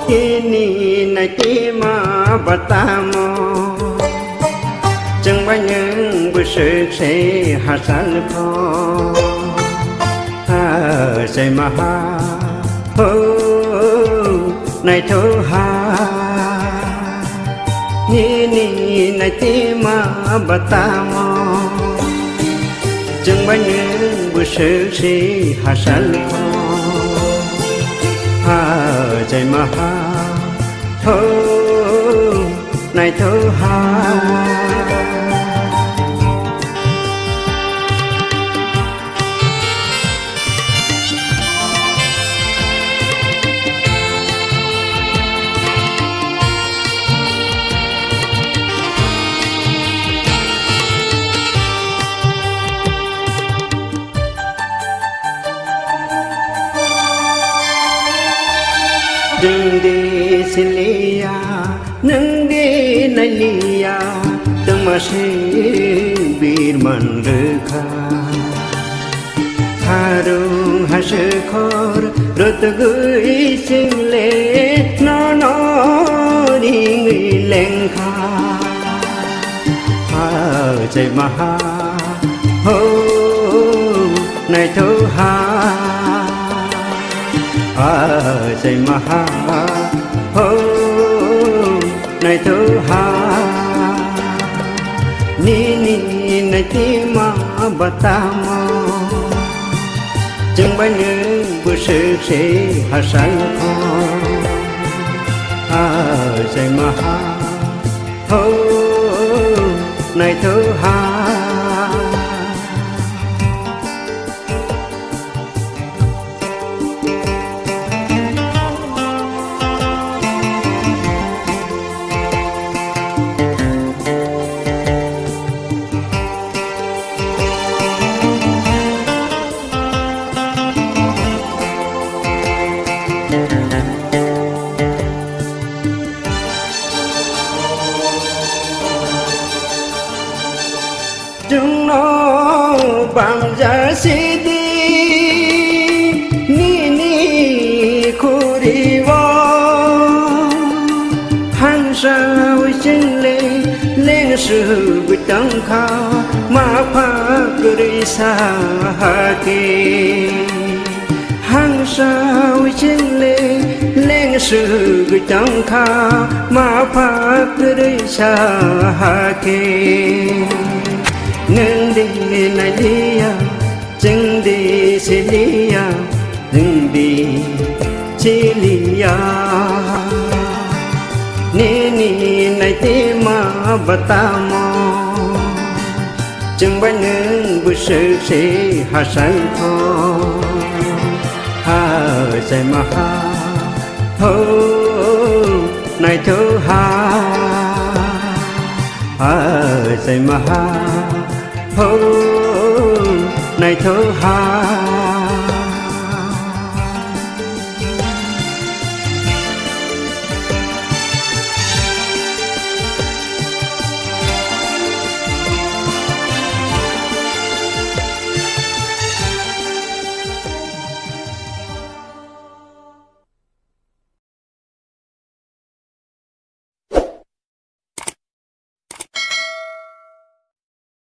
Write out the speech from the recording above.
ini này tí mà bà ta mò chẳng bao những bữa sự sẽ hạ sản khó say mà ha này thơ ha ini này tí mà bà ta mò chẳng bao những bữa sự sẽ hạ sản khóใจมาหาเธอในเธอหาNâng đi xin lia nâng đi nay lia từng mà xin bir man rekha harung hashe khor rot gui sing le no đi người leng kha chạy mà ha này thơ haใจมาหาในเธอหานี่ในที่มาบัตามอจึงบันยืนบุษเสหาสังคใจมาหาในเธอหาchúng nó bằng giá sĩ đi ni khu đi vô hàng sao chân lên sự bị tăng khá mà phá cười xa kỳ hàng sao chân lên sự bị tăng khá mà phá cười xa kỳ nâng đi này lia chân đi sẽ lia đừng đi chỉ lia ni này tí mà bà ta mò chân bánh nâng bữa sự sẽ hạ sản thô chạy mà ha này thơ ha chạy mà ha này thơ ha